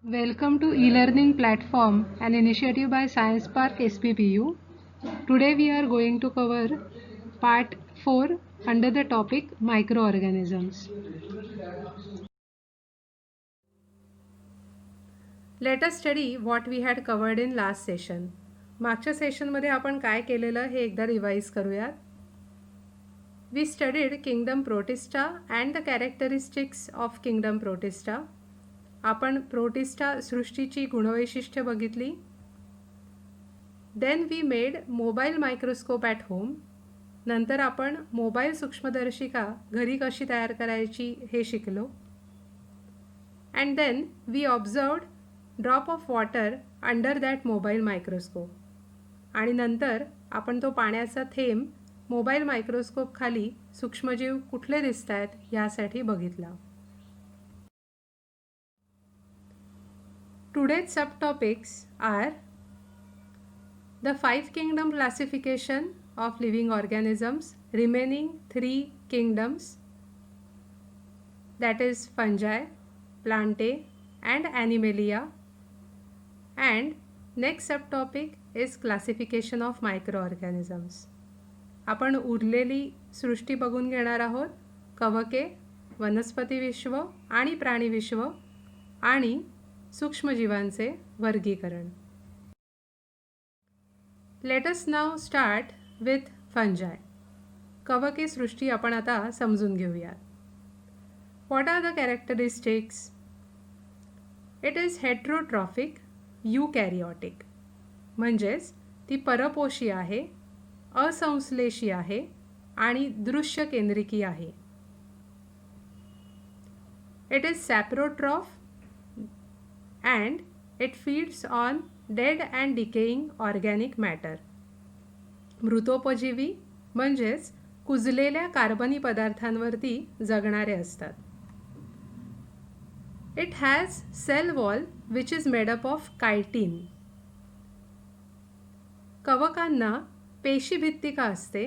Welcome to e-learning platform, an initiative by Science Park SPPU. Today we are going to cover part 4 under the topic microorganisms. Let us study what we had covered in last session. मागच्या सेशनमध्ये आपण काय केलेलं हे एकदा revise करूयात. We studied kingdom Protista and the characteristics of kingdom Protista. आपण protista सृष्टीची गुणवैशिष्ट्ये बघितली. Then we made mobile microscope at home. नंतर आपण मोबाईल सूक्ष्मदर्शिका घरी कशी तयार करायची हे शिकलो. And then we observed drop of water under that mobile microscope. आणि नंतर आपण तो पाण्याचा थेंब मोबाईल मायक्रोस्कोप खाली सूक्ष्मजीव कुठले दिसत आहेत यासाठी बघितला. Today's subtopics are the 5 kingdom classification of living organisms, remaining 3 kingdoms, that is fungi, plantae and animalia, and next subtopic is classification of microorganisms. आपण उरलेली सृष्टी बघून घेणार आहोत. कवके, वनस्पती विश्व आणि प्राणी विश्व आणि सूक्ष्मजीवांचे वर्गीकरण. Let us now start with fungi. कवके सृष्टी आपण आता समजून घेऊया. What are the characteristics? It is heterotrophic, eukaryotic, म्हणजेच ती परपोषी आहे, असंश्लेषी आहे आणि दृश्य केंद्रिकी आहे. It is saprotroph and it feeds on dead and decaying organic matter. मृतोपजीवी म्हणजेच कुजलेल्या कार्बनी पदार्थांवरती जगणारे असतात. It has cell wall which is made up of chitin. कवकांना पेशीभित्तिका असते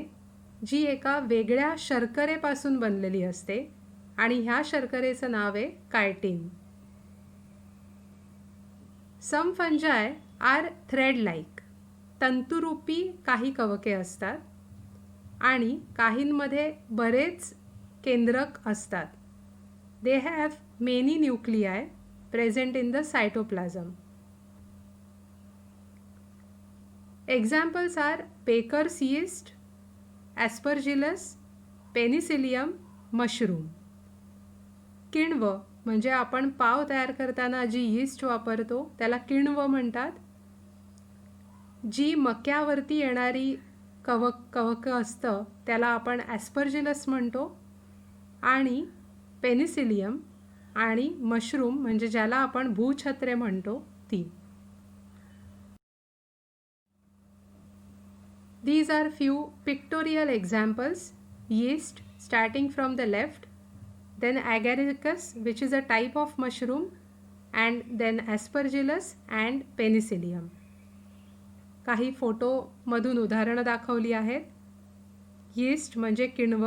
जी एका वेगळ्या शर्करेपासून बनलेली असते आणि ह्या शर्करेचं नाव आहे chitin. Some fungi are thread-like. तंतुरूपी काही कवके असतात आणि काहींमध्ये बरेच केंद्रक असतात. They have many nuclei present in the cytoplasm. Examples are Baker's yeast, Aspergillus, Penicillium, mushroom. किण्व म्हणजे आपण पाव तयार करताना जी यीस्ट वापरतो त्याला किण्व म्हणतात. जी मक्यावरती येणारी कवक असतं त्याला आपण ॲस्परजिलस म्हणतो. आणि पेनिसिलियम आणि मशरूम म्हणजे ज्याला आपण भूछत्रे म्हणतो ती. These are few pictorial examples. Yeast starting from the left, then agaricus which is a type of mushroom, and then aspergillus and penicillium. काही फोटोमधून उदाहरणं दाखवली आहेत. यीस्ट म्हणजे किण्व,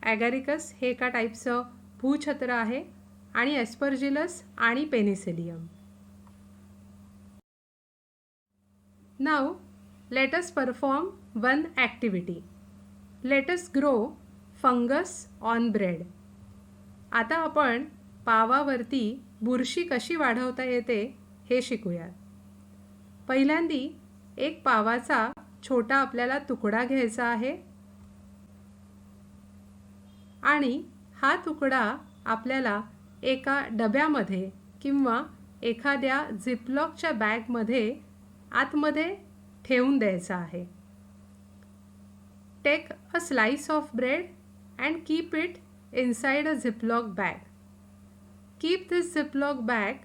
ॲगॅरिकस हे एका टाईपचं भूछत्र आहे आणि ॲस्परजिलस आणि Penicillium. Now let us perform one activity. Let us grow fungus on bread. आता आपण पावावरती बुरशी कशी वाढवता येते हे शिकूया. पहिल्यांदी एक पावाचा छोटा आपल्याला तुकडा घ्यायचा आहे आणि हा तुकडा आपल्याला एका डब्यामध्ये किंवा एखाद्या झिपलॉकच्या बॅगमध्ये आतमध्ये ठेवून द्यायचा आहे. Take a slice of bread and keep it inside a ziploc bag. Keep this ziploc bag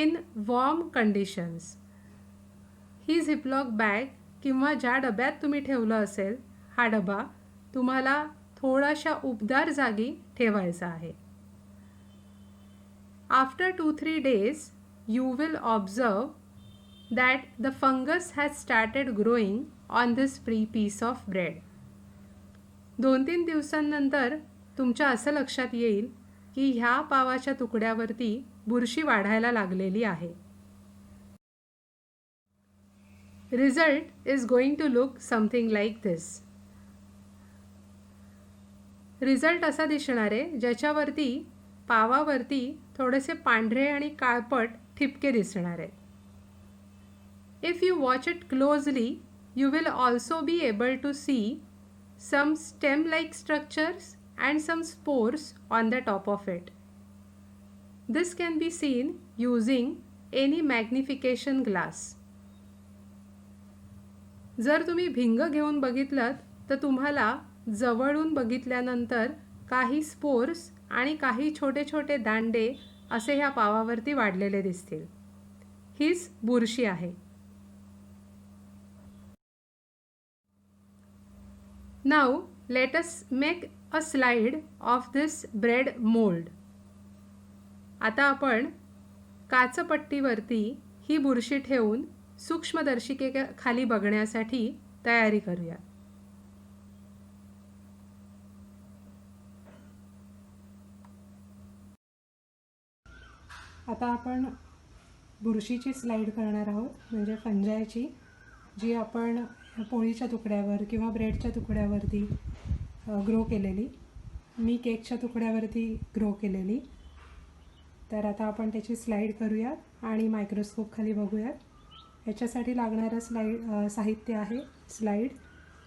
in warm conditions. He ziploc bag किंवा ज्या डब्यात तुम्ही ठेवलं असेल हा डबा तुम्हाला थोड्याशा उबदार जागी ठेवायचा आहे. After 2-3 days you will observe that the fungus has started growing on this free piece of bread. 2-3 दिवसांनंतर तुमच्या असं लक्षात येईल की ह्या पावाच्या तुकड्यावरती बुरशी वाढायला लागलेली आहे. Result is going to look something like this. Result असा दिसणार आहे ज्याच्यावरती पावावरती थोडेसे पांढरे आणि काळपट ठिपके दिसणार आहेत. If you watch it closely you will also be able to see some stem-like structures and some spores on the top of it. This can be seen using any magnification glass. जर तुम्ही भिंग घेऊन बघितलं तर तुम्हाला जवळून बघितल्यानंतर काही spores आणि काही छोटे छोटे दांडे असे ह्या पावावरती वाढलेले दिसतील. हीच बुरशी आहे. Now let us make a slide of this bread mold. आता आपण काचपट्टीवरती ही बुरशी ठेवून सूक्ष्मदर्शिकेखाली बघण्यासाठी तयारी करूया. आता आपण बुरशीची स्लाइड करणार आहोत, म्हणजे फंजायची, जी आपण पोळीच्या तुकड्यावर किंवा ब्रेडच्या तुकड्यावरती ग्रो केलेली. मी केकच्या तुकड्यावरती ग्रो केलेली. तर आता आपण त्याची स्लाइड करूयात आणि मायक्रोस्कोप खाली बघूयात. याच्यासाठी लागणारं साहित्य आहे स्लाइड,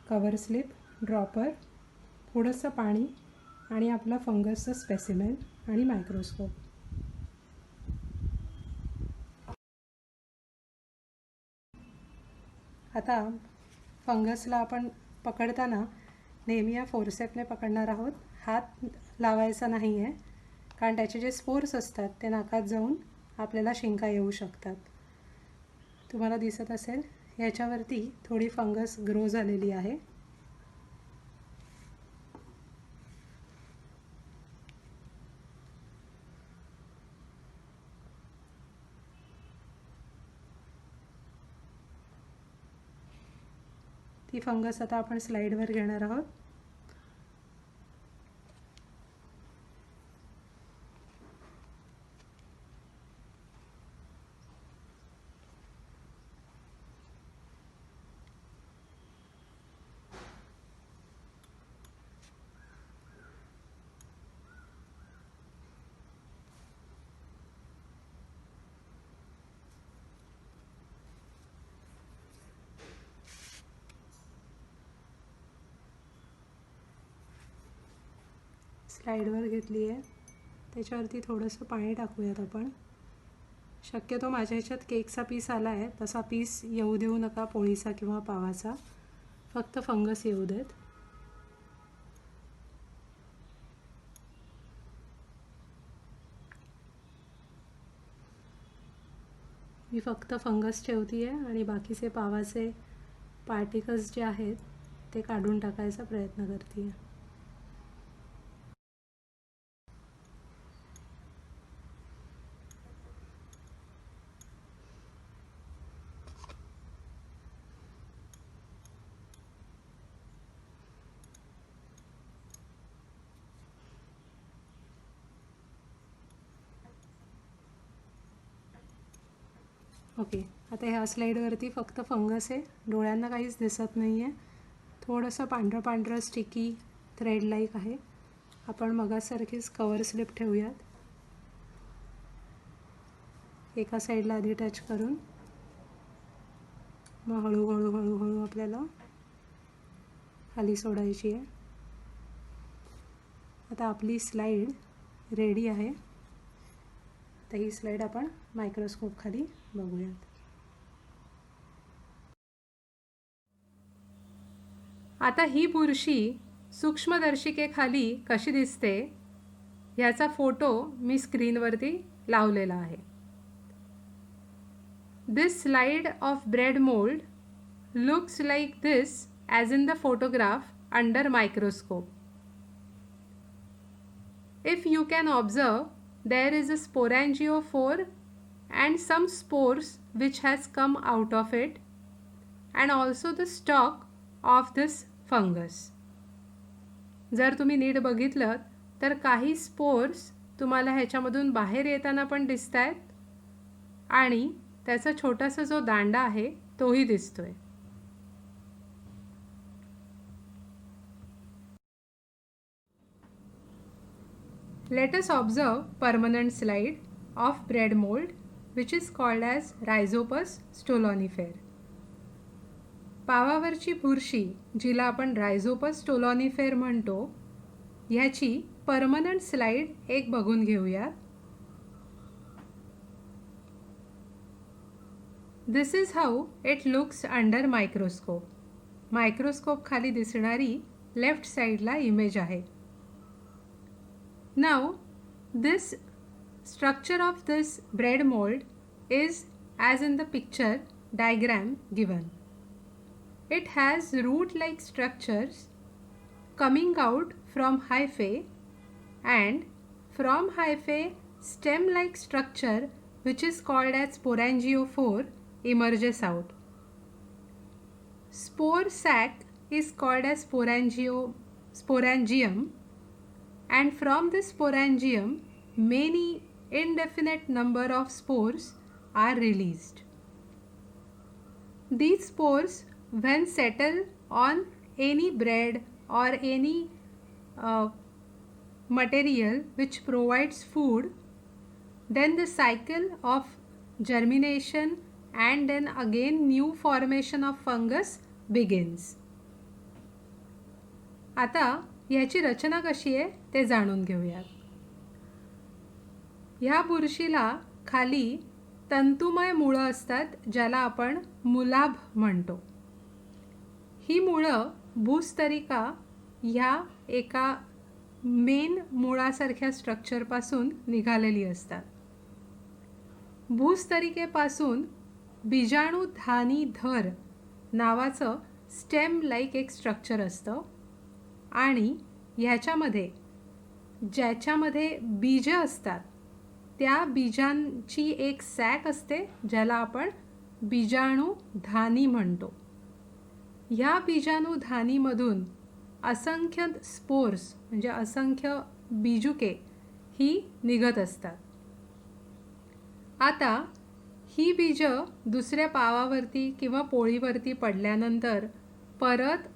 कवर स्लिप, ड्रॉपर, थोडंसं पाणी आणि आपला फंगसचं स्पेसिमेन आणि मायक्रोस्कोप. आता फंगसला आपण पकडताना नेहमी या फोर्सेपने पकडणार आहोत. हात लावायचा नाही आहे, कारण त्याचे जे स्पोर्स असतात ते नाकात जाऊन आपल्याला शिंका येऊ शकतात. तुम्हाला दिसत असेल याच्यावरती थोडी फंगस ग्रो झालेली आहे. ती फंगस आता आपण स्लाइडवर घेणार आहोत. स्लाइडवर घेतली आहे, त्याच्यावरती थोडंसं पाणी टाकूयात आपण. शक्यतो माझ्या ह्याच्यात केकचा पीस आला आहे, तसा पीस येऊ देऊ नका पोळीचा किंवा पावाचा, फक्त फंगस येऊ देत. मी फक्त फंगस ठेवते आहे आणि बाकीचे पावाचे पार्टिकल्स जे आहेत ते काढून टाकायचा प्रयत्न करते आहे. ओके, आता ह्या स्लाइडवरती फक्त फंगस आहे, डोळ्यांना काहीच दिसत नाही आहे. थोडंसं पांढरं पांढरं स्टिकी थ्रेड लाईक आहे. आपण मगासारखीच कवर स्लिप ठेवूयात. एका साईडला आधी टच करून मग हळूहळू हळूहळू आपल्याला खाली सोडायची आहे. आता आपली स्लाइड रेडी आहे. तर ही स्लाइड आपण मायक्रोस्कोप खाली बघूयात. आता ही बुरशी सूक्ष्मदर्शिकेखाली कशी दिसते याचा फोटो मी स्क्रीनवरती लावलेला आहे. This slide of bread mould looks like this as in the photograph under microscope. If you can observe, there is a sporangiophore and some spores which has come out of it, and also the stalk of this fungus. जर तुम्ही नीट बघितलं तर काही spores तुम्हाला ह्याच्यामधून बाहेर येताना पण दिसत आहेत आणि त्याचा छोटासा जो दांडा आहे तोही दिसतोय. Let us observe permanent slide of bread mold which is called as Rhizopus stolonifera. पावावरची बुरशी जिला आपण Rhizopus stolonifera म्हणतो ह्याची परमनंट स्लाइड एक बघून घेऊया. This is how it looks under microscope. Microscope खाली दिसणारी लेफ्ट साइडला इमेज आहे. Now this structure of this bread mold is as in the picture diagram given. It has root-like structures coming out from hyphae and from hyphae stem-like structure which is called as sporangiophore emerges out. Spore sac is called as sporangium and from this sporangium many indefinite number of spores are released. These spores when settle on any bread or any material which provides food, then the cycle of germination and then again new formation of fungus begins. आता ह्याची रचना कशी आहे ते जाणून घेऊयात. ह्या बुरशीला खाली तंतुमय मुळं असतात ज्याला आपण मुलाभ म्हणतो. ही मुळं भूस्तरिका ह्या एका मेन मुळासारख्या स्ट्रक्चरपासून निघालेली असतात. भूस्तरिकेपासून बीजाणुधानी धर नावाचं स्टेम लाईक एक स्ट्रक्चर असतं आणि ह्याच्यामध्ये ज्याच्यामध्ये बीज असतात त्या बीजांची एक सॅक असते ज्याला आपण बीजाणुधानी म्हणतो. ह्या बीजाणुधानीमधून असंख्य स्पोर्स म्हणजे असंख्य बीजुके ही निघत असतात. आता ही बीज दुसऱ्या पावावरती किंवा पोळीवरती पडल्यानंतर परत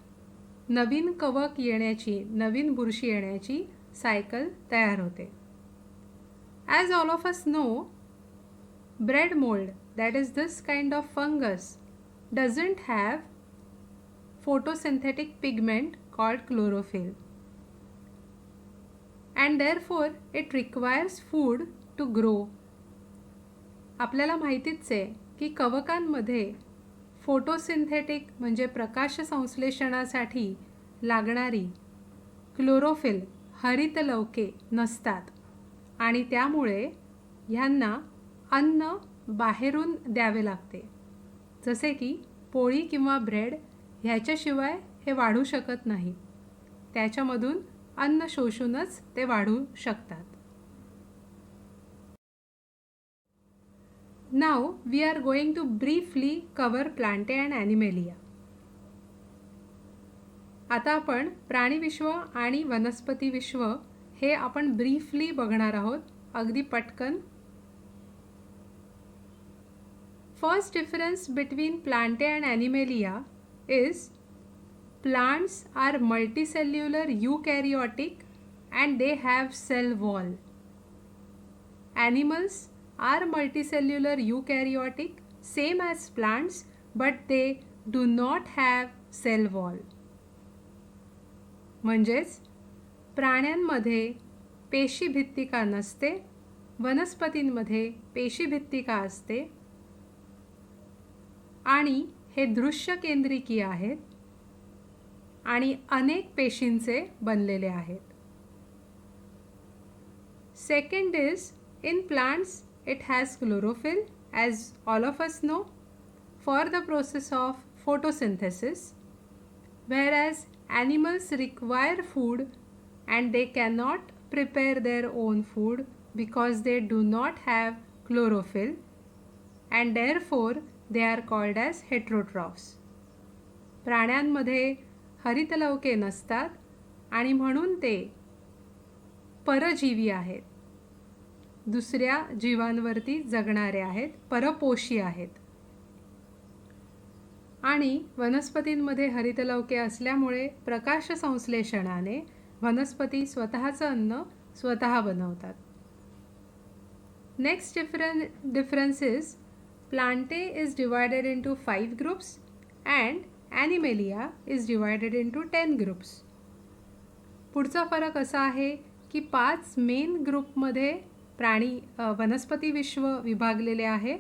नवीन कवक येण्याची नवीन बुरशी येण्याची सायकल तयार होते. As all of us know, bread mold, that is this kind of fungus, doesn't have photosynthetic pigment called chlorophyll and therefore it requires food to grow. आपल्याला माहितीच आहे की कवकांमध्ये फोटोसिंथेटिक म्हणजे प्रकाश संश्लेषणासाठी लागणारी क्लोरोफिल हरितलवके नसतात आणि त्यामुळे ह्यांना अन्न बाहेरून द्यावे लागते. जसे की पोळी किंवा ब्रेड ह्याच्याशिवाय हे वाढू शकत नाही. त्याच्यामधून अन्न शोषूनच ते वाढू शकतात. Now we are going to briefly cover Plantae and Animalia. आता आपण प्राणीविश्व आणि वनस्पती विश्व हे आपण ब्रीफली बघणार आहोत अगदी पटकन. First difference between Plantae and Animalia is plants are multicellular eukaryotic and they have cell wall. Animals are multicellular eukaryotic same as plants but they do not have cell wall. म्हणजेच प्राण्यांमध्ये पेशीभित्तिका नसते, वनस्पतींमध्ये पेशीभित्तिका असते आणि हे दृश्य केंद्रिकी आहेत आणि अनेक पेशींचे बनलेले आहेत. Second is in plants it has chlorophyll as all of us know for the process of photosynthesis, whereas animals require food and they cannot prepare their own food because they do not have chlorophyll and therefore they are called as heterotrophs. प्राण्यांमध्ये हरितलवके नसतात आणि म्हणून ते परजीवी आहेत. दुसऱ्या जीवांवरती जगणारे आहेत, परपोषी आहेत. आणि वनस्पतींमध्ये हरितलवके असल्यामुळे प्रकाश संश्लेषणाने वनस्पती स्वतःचं अन्न स्वतः बनवतात. Next difference is Plantae is divided into 5 groups and Animalia is divided into 10 groups. पुढचा फरक असा आहे की 5 मेन ग्रुपमध्ये वनस्पती विश्व विभागलेले आहे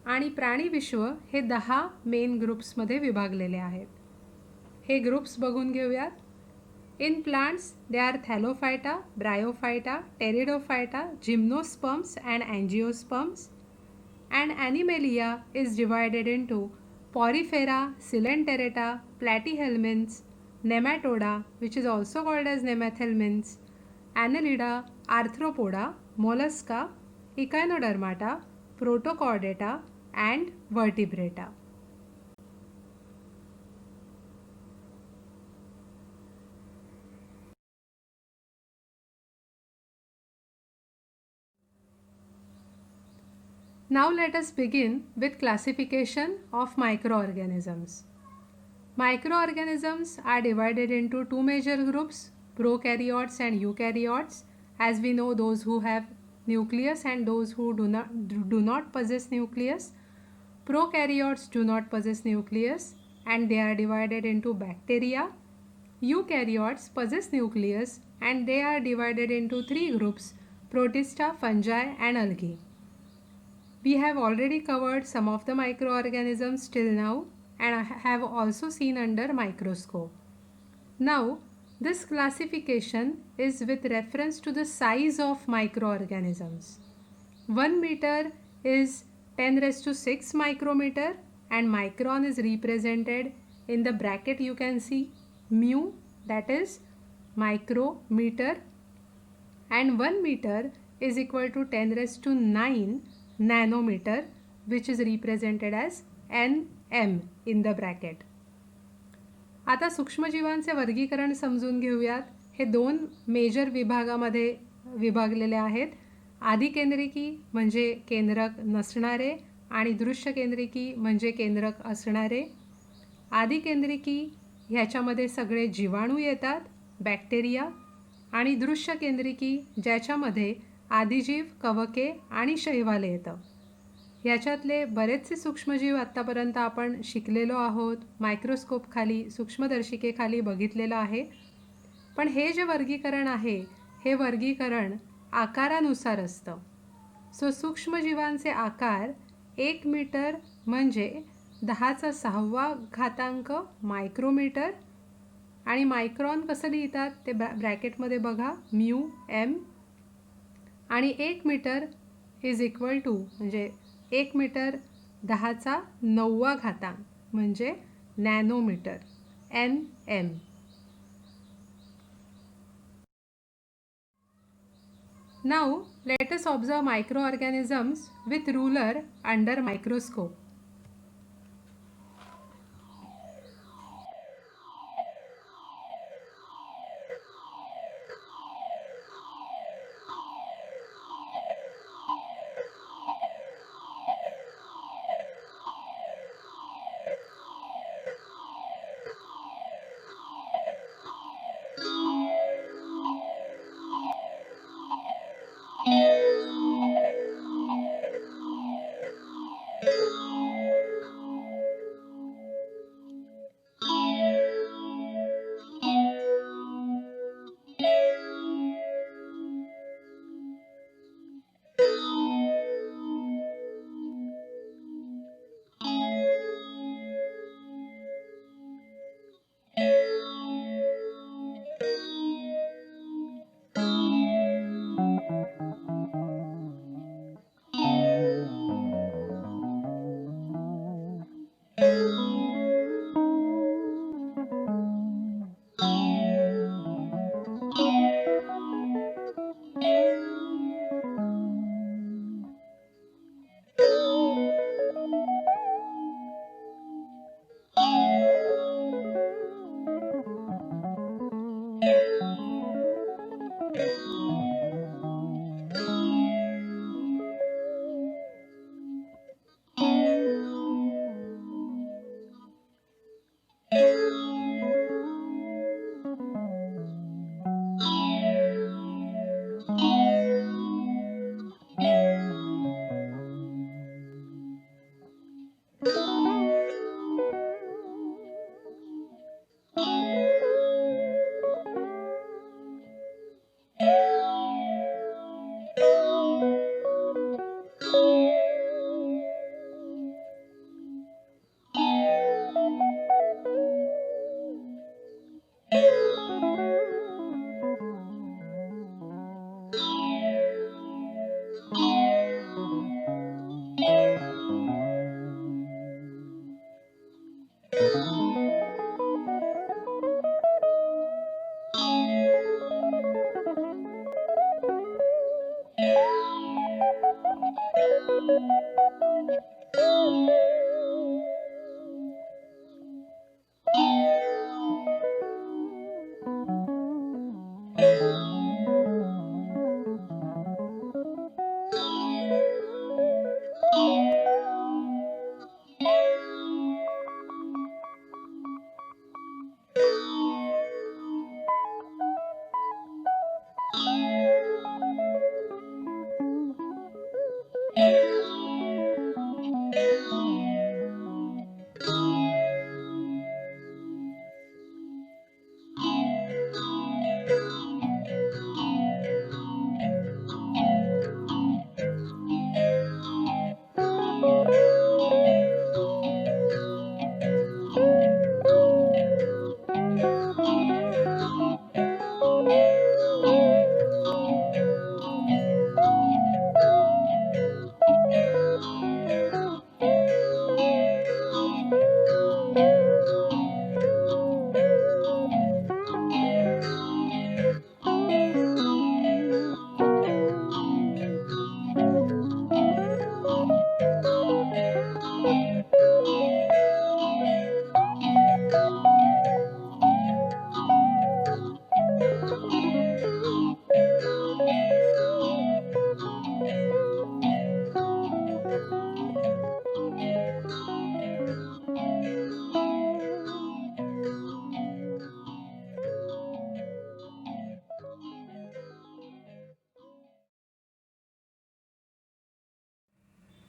आणि प्राणी विश्व हे 10 मेन ग्रुप्समध्ये विभागलेले आहेत. हे ग्रुप्स बघून घेऊयात. In plants, they are Thallophyta, Bryophyta, Pteridophyta, Gymnosperms and Angiosperms. And Animalia is divided into Porifera, Coelenterata, Platyhelminths, Nematoda, which is also called as Nemathelminths, Annelida, Arthropoda, Mollusca, Echinodermata, Protochordata and Vertebrata. Now let us begin with classification of microorganisms. Microorganisms are divided into two major groups, prokaryotes and eukaryotes. As we know, those who have nucleus and those who do not possess nucleus. Prokaryotes do not possess nucleus and they are divided into bacteria. Eukaryotes possess nucleus and they are divided into three groups, protista, fungi and algae. We have already covered some of the microorganisms till now and have also seen under microscope. Now, this classification is with reference to the size of microorganisms. 1 meter is 10 raised to 6 micrometer and micron is represented in the bracket. You can see mu, that is micrometer, and 1 meter is equal to 10 raised to 9 nanometer, which is represented as nm in the bracket. आता सूक्ष्मजीवांचे वर्गीकरण समजून घेऊयात. हे दोन major विभागामध्ये विभागलेले आहेत. आदिकेंद्रिकी म्हणजे केंद्रक नसणारे आणि दृश्य केंद्रिकी म्हणजे केंद्रक असणारे. आदिकेंद्रिकी ह्याच्यामध्ये सगळे जीवाणू येतात, बॅक्टेरिया, आणि दृश्य केंद्रिकी ज्याच्यामध्ये आदिजीव, कवके आणि शैवाल येतं. याच्यातले बरेचसे सूक्ष्मजीव आत्तापर्यंत आपण शिकलेलो आहोत, मायक्रोस्कोपखाली, सूक्ष्मदर्शिकेखाली बघितलेलं आहे. पण हे जे वर्गीकरण आहे हे वर्गीकरण आकारानुसार असतं. सूक्ष्मजीवांचे आकार 1 मीटर म्हणजे 10⁶ मायक्रोमीटर. आणि मायक्रॉन कसं लिहितात ते ब्रॅकेटमध्ये बघा, म्यू एम. आणि 1 मीटर इज इक्वल टू म्हणजे 1 मीटर 10⁹ म्हणजे nanometre, N M. Now let us observe microorganisms with ruler under microscope.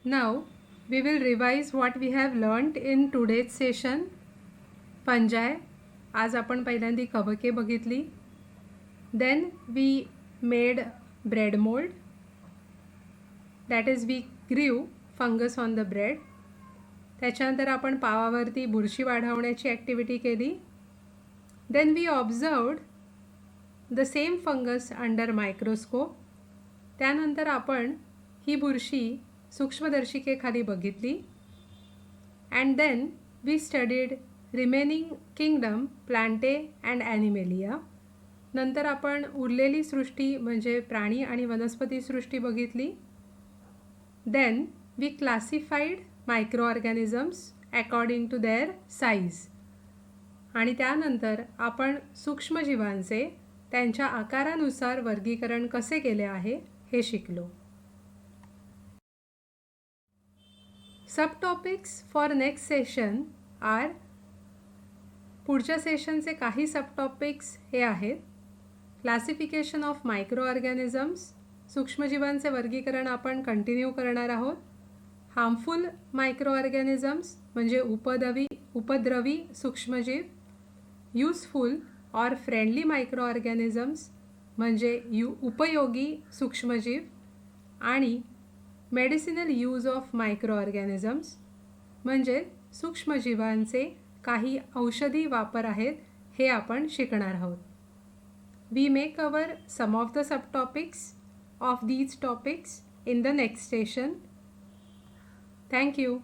Now we will revise what we have learnt in today's session. पंजाय, आज आपण पहिल्यांदी कवके बघितली. Then we made bread mold, that is we grew fungus on the bread. त्याच्यानंतर आपण पावावरती बुरशी वाढवण्याची activity केली. Then we observed the same fungus under microscope. त्यानंतर आपण ही बुरशी सूक्ष्मदर्शिकेखाली बघितली. And then we studied remaining kingdom Plantae and Animalia. नंतर आपण उरलेली सृष्टी म्हणजे प्राणी आणि वनस्पती सृष्टी बघितली. Then we classified microorganisms according to their size. आणि त्यानंतर आपण सूक्ष्मजीवांचे त्यांच्या आकारानुसार वर्गीकरण कसे केले आहे हे शिकलो. सबटॉपिक्स फॉर नेक्स्ट सेशन आर, पुढच्या सेशनचे काही सबटॉपिक्स हे आहेत. क्लासिफिकेशन ऑफ मायक्रो ऑर्गॅनिझम्स, सूक्ष्मजीवांचे वर्गीकरण आपण कंटिन्यू करणार आहोत. हार्मफुल मायक्रो ऑर्गॅनिझम्स म्हणजे उपद्रवी सूक्ष्मजीव. यूजफुल और फ्रेंडली मायक्रो ऑर्गॅनिझम्स म्हणजे उपयोगी सूक्ष्मजीव. आणि medicinal use of micro organisms म्हणजे सूक्ष्मजीवांचे काही औषधी वापर आहेत हे आपण शिकणार आहोत. We may cover some of the subtopics of these topics in the next session. Thank you.